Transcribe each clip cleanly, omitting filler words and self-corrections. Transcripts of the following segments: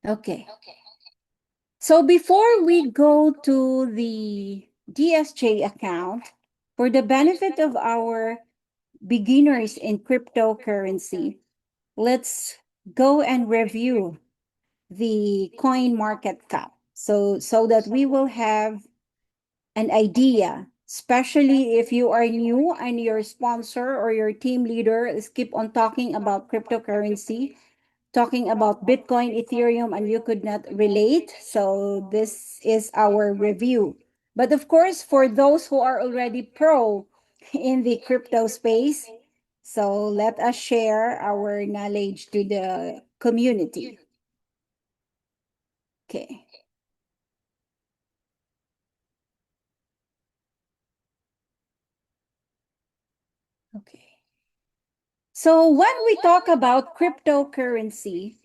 Okay. So before we go to the DSJ account, for the benefit of our beginners in cryptocurrency, let's go and review the coin market cap. So that we will have an idea, especially if you are new and your sponsor or your team leader is keep on talking about cryptocurrency, talking about Bitcoin, Ethereum, and you could not relate. So this is our review. But of course, for those who are already pro in the crypto space, so let us share our knowledge to the community. Okay. Okay. So when we talk about cryptocurrency,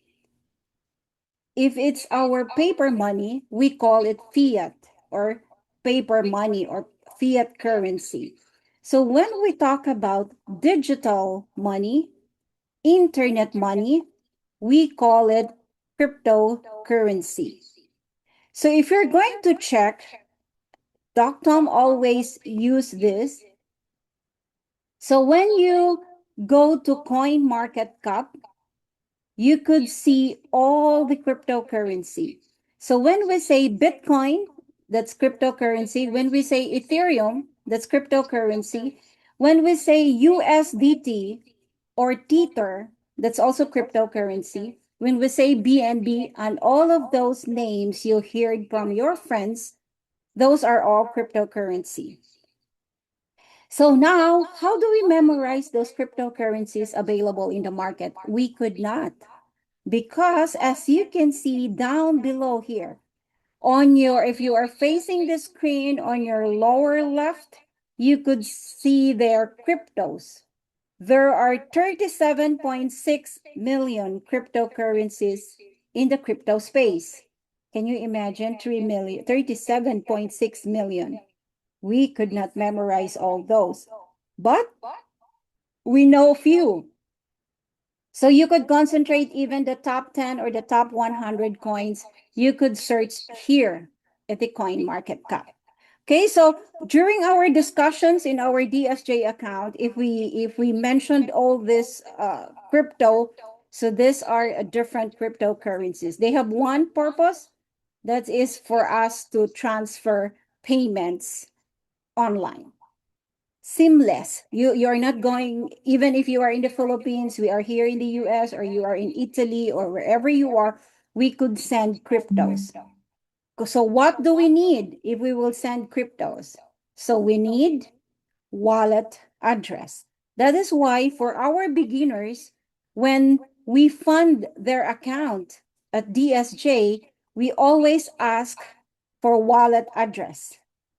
if it's our paper money, we call it fiat or paper money or fiat currency. So when we talk about digital money, internet money, we call it cryptocurrency. So if you're going to check, Doc Tom always use this. So when you go to Coin Market Cap, you could see all the cryptocurrency. So when we say Bitcoin, that's cryptocurrency. When we say Ethereum, that's cryptocurrency. When we say USDT or Tether, that's also cryptocurrency. When we say BNB and all of those names you heard from your friends, those are all cryptocurrency. So now, how do we memorize those cryptocurrencies available in the market? We could not. Because as you can see down below here, if you are facing the screen on your lower left, you could see their cryptos. There are 37.6 million cryptocurrencies in the crypto space. Can you imagine 37.6 million? We could not memorize all those, but we know few. So you could concentrate even the top 10 or the top 100 coins. You could search here at the coin market cap. Okay, so during our discussions in our DSJ account, if we mentioned all this crypto, so these are different cryptocurrencies. They have one purpose, that is for us to transfer payments online, seamless. You're not going, even if you are in the Philippines, we are here in the US, or you are in Italy, or wherever you are, we could send cryptos. So what do we need if we will send cryptos? So we need wallet address. That is why for our beginners, when we fund their account at DSJ, we always ask for wallet address.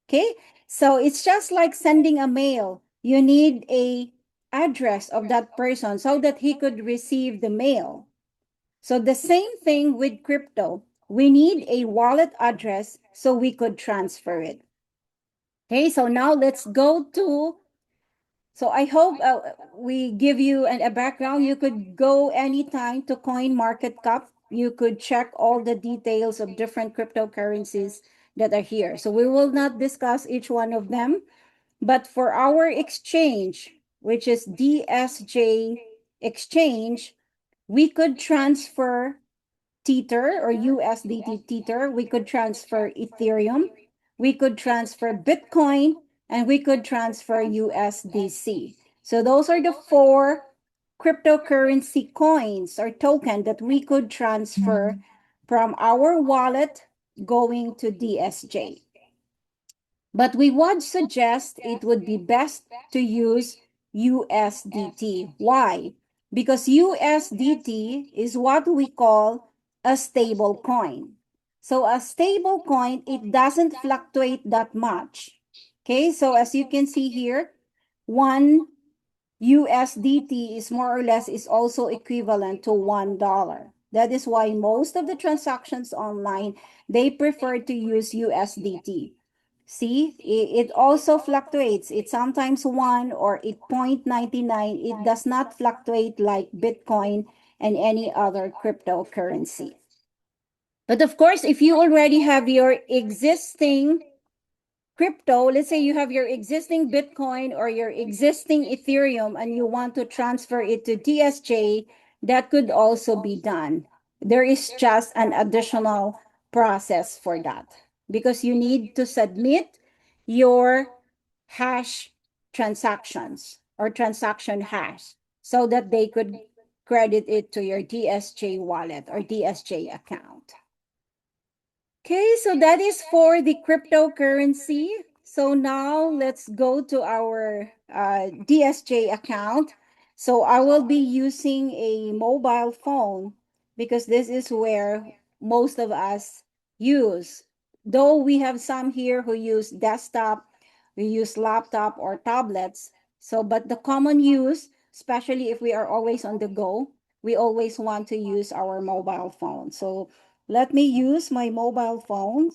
Okay? So it's just like sending a mail. You need a address of that person so that he could receive the mail. So the same thing with crypto. We need a wallet address so we could transfer it. Okay, so now let's go to, so I hope we give you a background. You could go anytime to Coin Market Cap. You could check all the details of different cryptocurrencies that are here. So we will not discuss each one of them, but for our exchange, which is DSJ Exchange, we could transfer Tether or USDT Tether. We could transfer Ethereum. We could transfer Bitcoin, and we could transfer USDC. So those are the four cryptocurrency coins or token that we could transfer from our wallet going to DSJ. But we would suggest it would be best to use USDT. Why? Because USDT is what we call a stable coin. So a stable coin, it doesn't fluctuate that much. Okay, so as you can see here, one USDT is more or less is also equivalent to $1. That is why most of the transactions online, they prefer to use USDT. See, it also fluctuates. It's sometimes 1 or it 0.99. It does not fluctuate like Bitcoin and any other cryptocurrency. But of course, if you already have your existing crypto, let's say you have your existing Bitcoin or your existing Ethereum and you want to transfer it to DSJ, that could also be done. There is just an additional process for that because you need to submit your hash transactions or transaction hash so that they could credit it to your DSJ wallet or DSJ account. Okay, so that is for the cryptocurrency. So now let's go to our DSJ account. So I will be using a mobile phone because this is where most of us use. Though we have some here who use desktop, we use laptop or tablets. So, but the common use, especially if we are always on the go, we always want to use our mobile phone. So let me use my mobile phone.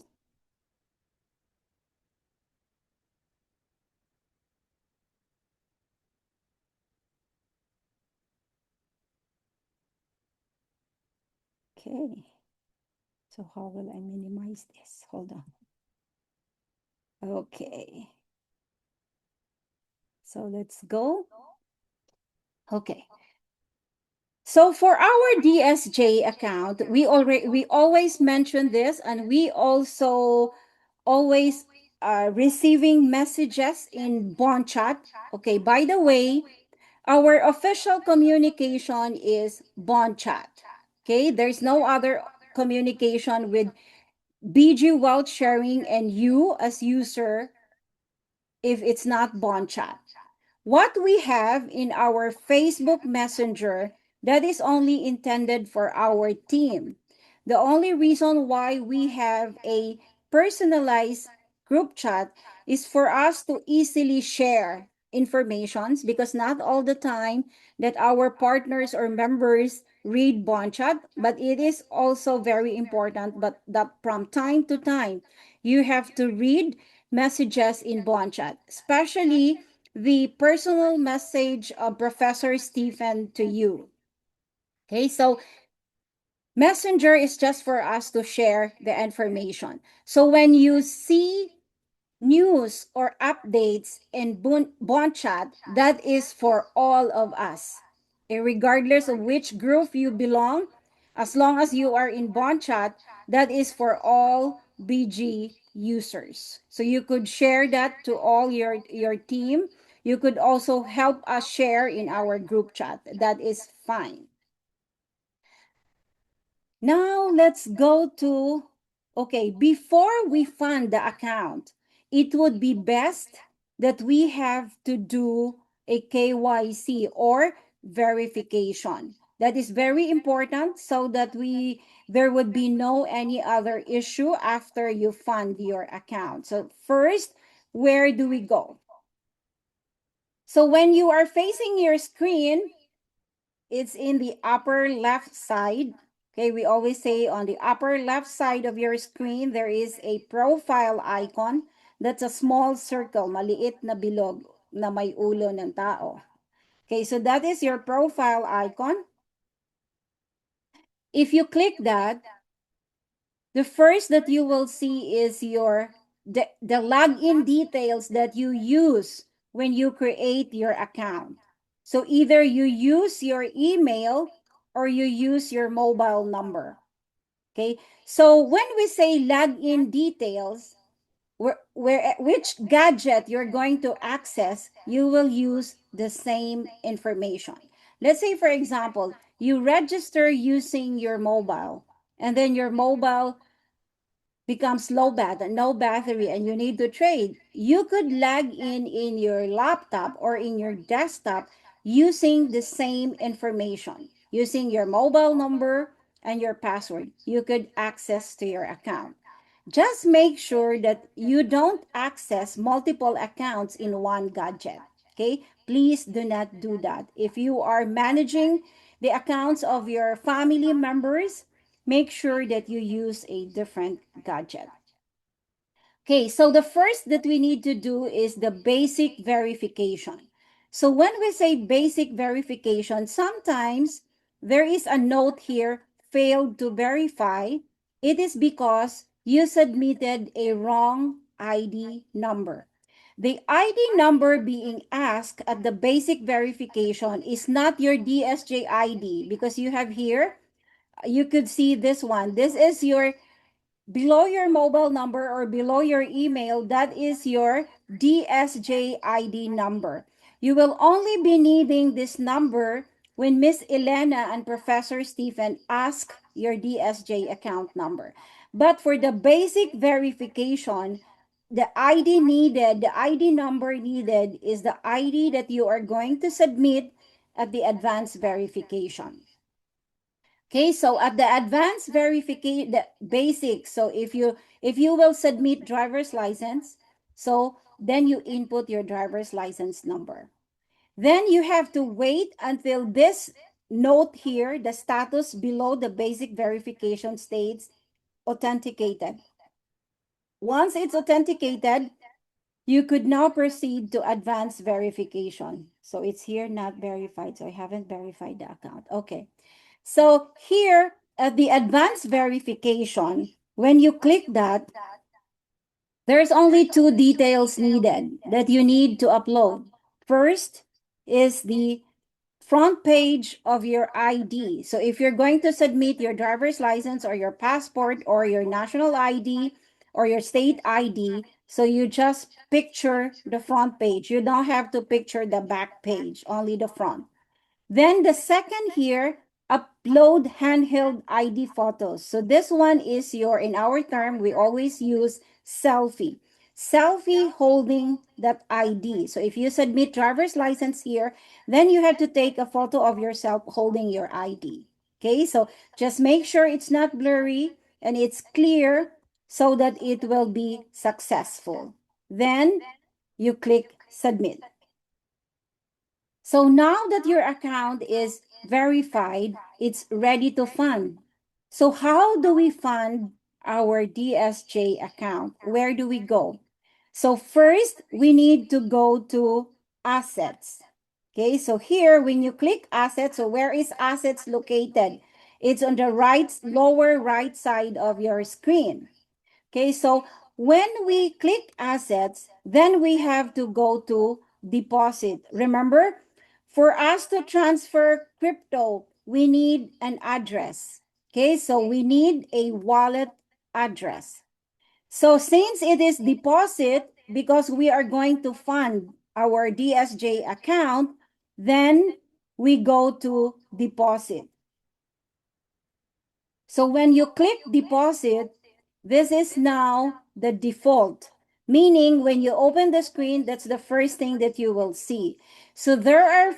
Okay. So how will I minimize this? Hold on. Okay. So let's go. Okay. So for our DSJ account, we always mention this, and we also always receiving messages in bond chat. Okay, by the way, our official communication is bond chat. Okay, there's no other communication with BG Wealth Sharing and you as user if it's not bond chat. What we have in our Facebook Messenger, that is only intended for our team. The only reason why we have a personalized group chat is for us to easily share informations because not all the time that our partners or members read bond chat, but it is also very important but that from time to time you have to read messages in bond chat, especially the personal message of Professor Stephen to you. Okay, so Messenger is just for us to share the information. So when you see news or updates in bond chat, that is for all of us. Regardless of which group you belong, as long as you are in bond chat, that is for all BG users. So you could share that to all your team. You could also help us share in our group chat. That is fine. Now let's go to, okay, before we fund the account, it would be best that we have to do a KYC or verification. That is very important so that there would be no any other issue after you fund your account. So first, where do we go? So when you are facing your screen, it's in the upper left side. Okay, we always say on the upper left side of your screen, there is a profile icon. That's a small circle, maliit na bilog na may ulo ng tao. Okay, so that is your profile icon. If you click that, the first that you will see is the login details that you use when you create your account. So either you use your email or you use your mobile number. Okay. So when we say login details, which gadget you're going to access, you will use the same information. Let's say, for example, you register using your mobile, and then your mobile becomes low battery, no battery, and you need to trade, you could log in your laptop or in your desktop using the same information, using your mobile number and your password. You could access to your account. Just make sure that you don't access multiple accounts in one gadget. Okay? Please do not do that. If you are managing the accounts of your family members, make sure that you use a different gadget. Okay, so the first that we need to do is the basic verification. So when we say basic verification, sometimes there is a note here, failed to verify. It is because you submitted a wrong ID number. The ID number being asked at the basic verification is not your DSJ ID, because you have here, you could see this one. This is your, below your mobile number or below your email, that is your DSJ ID number. You will only be needing this number when Miss Elena and Professor Stephen ask your DSJ account number. But for the basic verification, the ID needed, the ID number needed is the ID that you are going to submit at the advanced verification. Okay, so at the advanced verification, the basic, so if you will submit driver's license, so then you input your driver's license number. Then you have to wait until this note here, the status below the basic verification states authenticated. Once it's authenticated, you could now proceed to advanced verification. So it's here not verified, so I haven't verified the account. Okay. So here at the advanced verification, when you click that, there's only two details needed that you need to upload. First is the front page of your ID. So if you're going to submit your driver's license or your passport or your national ID or your state ID, so you just picture the front page. You don't have to picture the back page, only the front. Then the second here, upload handheld ID photos. So this one is your, in our term, we always use selfie. Selfie holding that ID. So if you submit driver's license here, then you have to take a photo of yourself holding your ID. Okay, so just make sure it's not blurry and it's clear so that it will be successful. Then you click submit. So now that your account is verified, it's ready to fund. So how do we fund our DSJ account? Where do we go? So first, we need to go to assets. Okay, so here when you click assets, so where is assets located? It's on the right, lower right side of your screen. Okay, so when we click assets, then we have to go to deposit. Remember, for us to transfer crypto, we need an address. Okay, so we need a wallet address. So since it is deposit, because we are going to fund our DSJ account, then we go to deposit. So when you click deposit, this is now the default, meaning when you open the screen, that's the first thing that you will see. So there are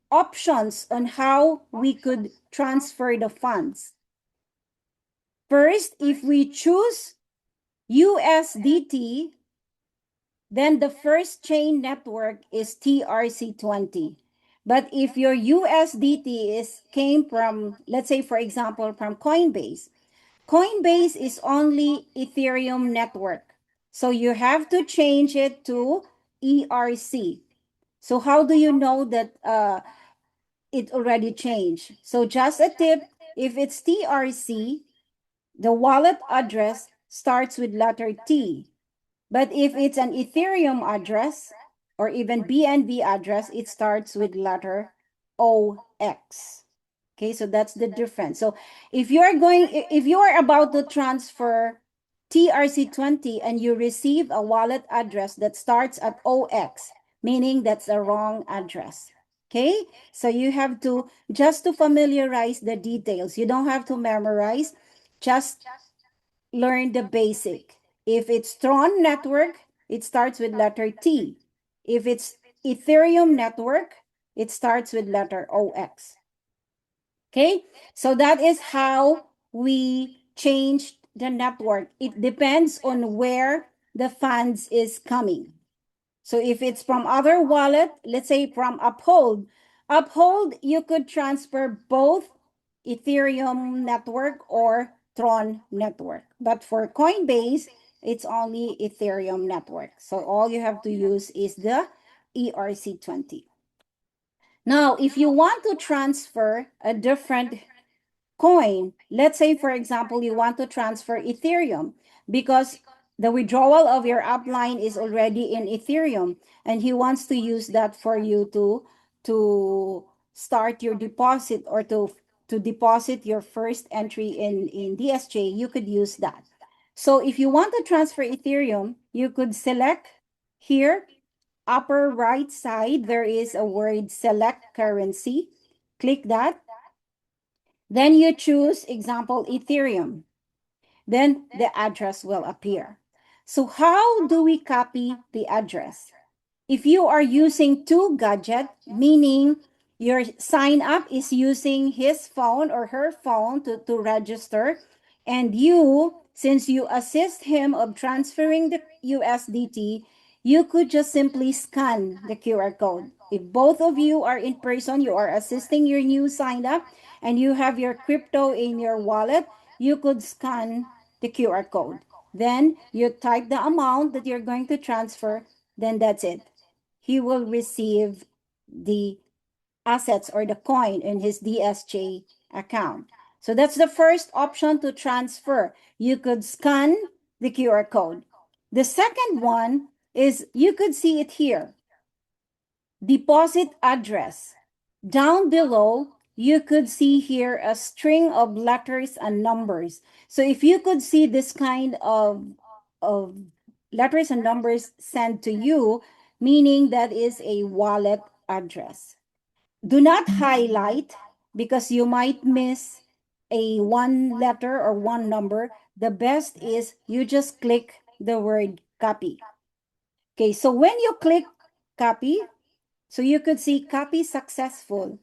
options on how we could transfer the funds. First, if we choose USDT, then the first chain network is TRC20. But if your USDT came from, let's say, for example, from Coinbase, Coinbase is only Ethereum network. So you have to change it to ERC. So how do you know that it already changed? So just a tip, if it's TRC, the wallet address starts with letter T. But if it's an Ethereum address or even BNB address, it starts with letter OX. Okay, so that's the difference. So if you are about to transfer TRC20 and you receive a wallet address that starts at OX, meaning that's a wrong address. Okay, so you have to, just to familiarize the details, you don't have to memorize, just learn the basic. If it's Tron network, it starts with letter T. If it's Ethereum network, it starts with letter OX. Okay, so that is how we changed the network. It depends on where the funds is coming. So if it's from other wallet, let's say from Uphold, you could transfer both Ethereum network or Tron network. But for Coinbase, it's only Ethereum network. So all you have to use is the ERC20. Now, if you want to transfer a different coin. Let's say, for example, you want to transfer Ethereum because the withdrawal of your upline is already in Ethereum, and he wants to use that for you to start your deposit or to deposit your first entry in DSJ. You could use that. So if you want to transfer Ethereum, you could select here, upper right side, there is a word select currency. Click that. Then you choose example Ethereum. Then the address will appear. So how do we copy the address? If you are using ToGadget, meaning your sign up is using his phone or her phone to register, and you, since you assist him of transferring the USDT, you could just simply scan the QR code. If both of you are in person, you are assisting your new sign up, and you have your crypto in your wallet, you could scan the QR code. Then you type the amount that you're going to transfer, then that's it. He will receive the assets or the coin in his DSJ account. So that's the first option to transfer. You could scan the QR code. The second one is you could see it here, deposit address. Down below, you could see here a string of letters and numbers. So if you could see this kind of letters and numbers sent to you, meaning that is a wallet address. Do not highlight because you might miss a one letter or one number. The best is you just click the word copy. Okay, so when you click copy, so you could see copy successful.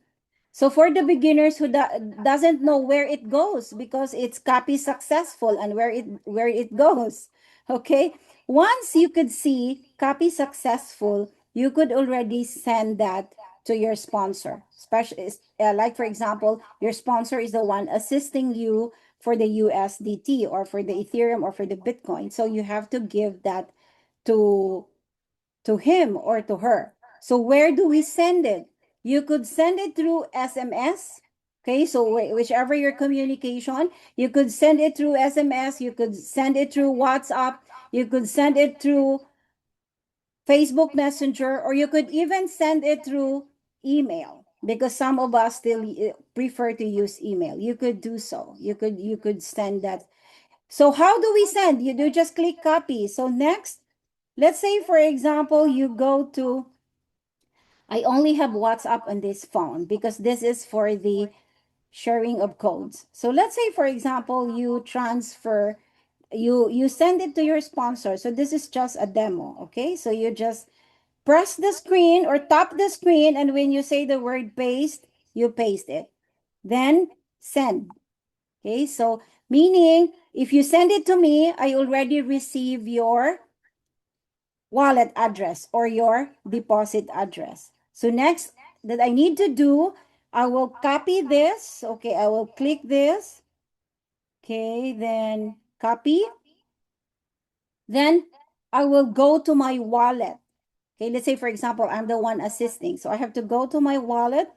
So for the beginners who doesn't know where it goes because it's copy successful and where it goes. Okay? Once you could see copy successful, you could already send that to your sponsor. Especially like for example, your sponsor is the one assisting you for the USDT or for the Ethereum or for the Bitcoin. So you have to give that to to him or to her. So where do we send it? You could send it through SMS. Okay, so whichever your communication, you could send it through SMS, you could send it through WhatsApp, you could send it through Facebook Messenger, or you could even send it through email because some of us still prefer to use email. You could do so. You could send that. So how do we send? You do just click copy. So next, let's say, for example, you go to, I only have WhatsApp on this phone because this is for the sharing of codes. So let's say, for example, you transfer, you send it to your sponsor. So this is just a demo, okay? So you just press the screen or tap the screen, and when you say the word paste, you paste it. Then send. Okay, so meaning if you send it to me, I already receive your wallet address or your deposit address. So next that I need to do, I will copy this. Okay, I will click this. Okay, then copy. Then I will go to my wallet. Okay, let's say, for example, I'm the one assisting. So I have to go to my wallet,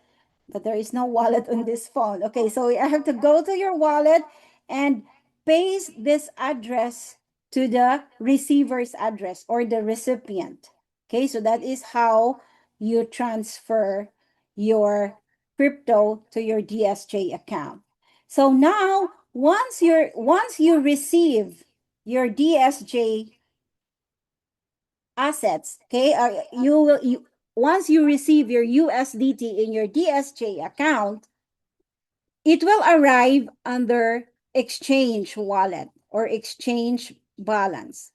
but there is no wallet on this phone. Okay, so I have to go to your wallet and paste this address to the receiver's address or the recipient. Okay, so that is how you transfer your crypto to your DSJ account. So now, once you receive your DSJ assets, okay, once you receive your USDT in your DSJ account, it will arrive under exchange wallet or exchange balance.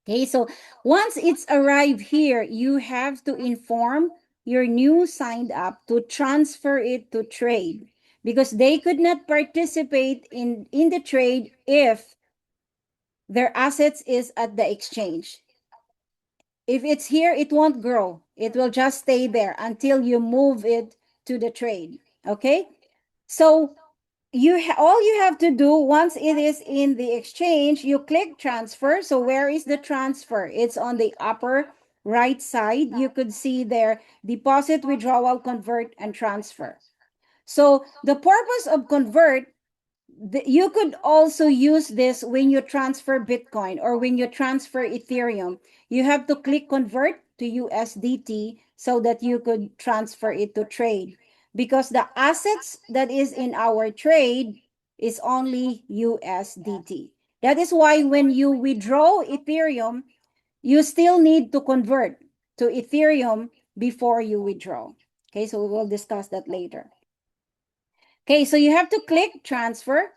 Okay, so once it's arrived here, you have to inform your new signed up to transfer it to trade because they could not participate in the trade if their assets is at the exchange. If it's here, it won't grow. It will just stay there until you move it to the trade. Okay? So all you have to do once it is in the exchange, you click transfer. So where is the transfer? It's on the upper right side. You could see there deposit, withdrawal, convert, and transfer. So the purpose of convert, you could also use this when you transfer Bitcoin or when you transfer Ethereum. You have to click convert to USDT so that you could transfer it to trade, because the assets that is in our trade is only USDT. That is why when you withdraw Ethereum, you still need to convert to Ethereum before you withdraw. Okay, so we will discuss that later. Okay, so you have to click transfer.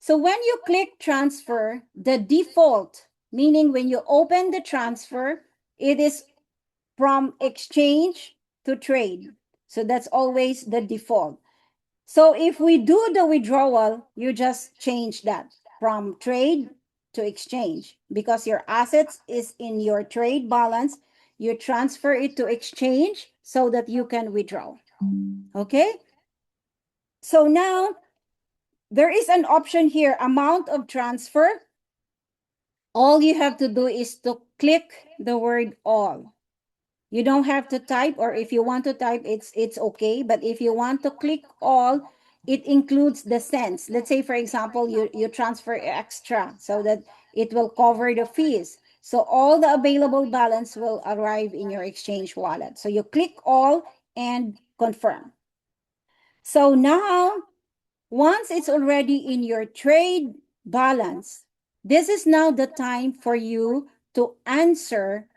So when you click transfer, the default, meaning when you open the transfer, it is from exchange to trade. So that's always the default. So if we do the withdrawal, you just change that from trade to exchange, because your assets is in your trade balance. You transfer it to exchange so that you can withdraw. Okay? So now there is an option here, amount of transfer. All you have to do is to click the word all. You don't have to type, or if you want to type, it's okay. But if you want to click all, it includes the cents. Let's say, for example, you transfer extra so that it will cover the fees. So all the available balance will arrive in your exchange wallet. So you click all and confirm. So now, once it's already in your trade balance, this is now the time for you to answer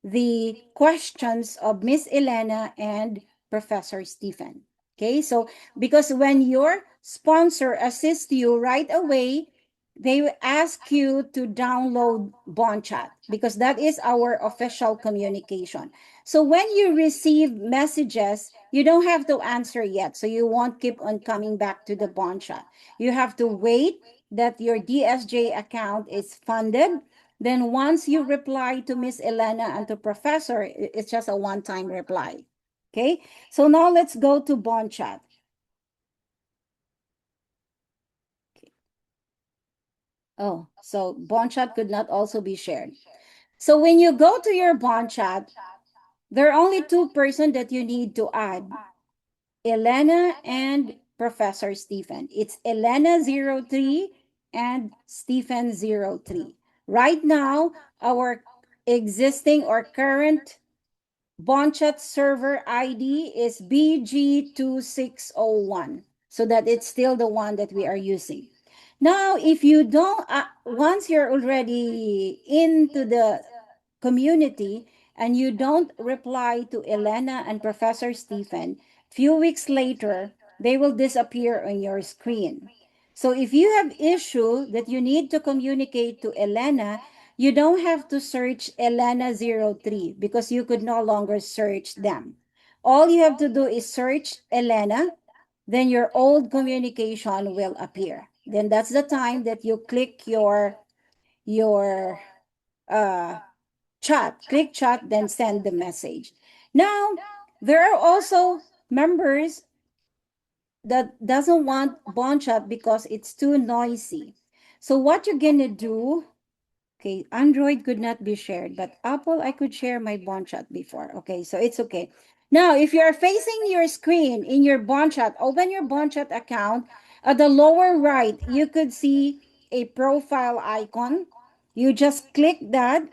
the questions of Miss Elena and Professor Stephen. Okay, so because when your sponsor assists you right away, they will ask you to download BondChat, because that is our official communication. So when you receive messages, you don't have to answer yet. So you won't keep on coming back to the BondChat. You have to wait that your DSJ account is funded. Then once you reply to Miss Elena and to Professor, it's just a one-time reply. Okay, so now let's go to BondChat. Oh, so BondChat could not also be shared. So when you go to your BondChat, there are only two persons that you need to add, Elena and Professor Stephen. It's Elena 03 and Stephen 03. Right now, our existing or current BondChat server ID is BG2601, so that it's still the one that we are using. Now, if you don't, once you're already into the community and you don't reply to Elena and Professor Stephen, few weeks later, they will disappear on your screen. So if you have issue that you need to communicate to Elena, you don't have to search Elena 03, because you could no longer search them. All you have to do is search Elena, then your old communication will appear. Then that's the time that you click your uh, chat, click chat, then send the message. Now, there are also members that doesn't want BondChat because it's too noisy. So what you're gonna do, okay, Android could not be shared, but Apple, I could share my BondChat before. Okay, so it's okay. Now, if you're facing your screen in your BondChat, open your BondChat account. At the lower right, you could see a profile icon. You just click that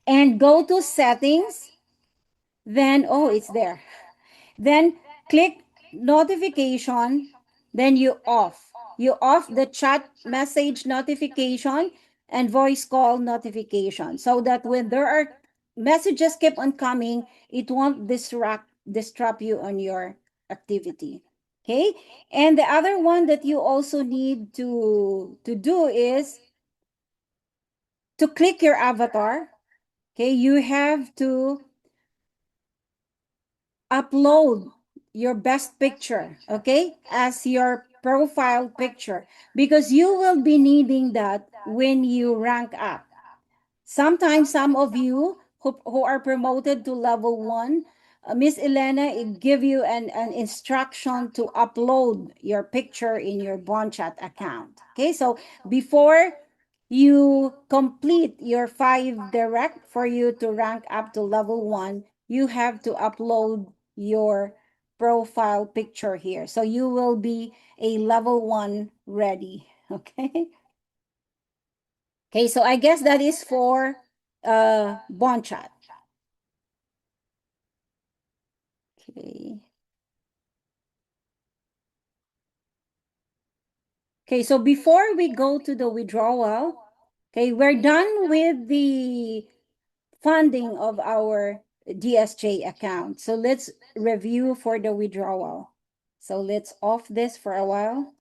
and go to settings. Then, oh, it's there. Then click notification, then you off the chat message notification and voice call notification, so that when there are messages keep on coming, it won't disrupt you on your activity. Okay, and the other one that you also need to do is to click your avatar. Okay, you have to upload your best picture, okay, as your profile picture, because you will be needing that when you rank up. Sometimes some of you who are promoted to level 1, Miss Elena, it give you an instruction to upload your picture in your BondChat account. Okay, so before you complete your 5 direct for you to rank up to level 1, you have to upload your profile picture here. So you will be a level 1 ready. Okay. Okay, so I guess that is for bond chat. Okay. Okay, so before we go to the withdrawal, okay, we're done with the funding of our DSJ account. So let's review for the withdrawal. So let's off this for a while.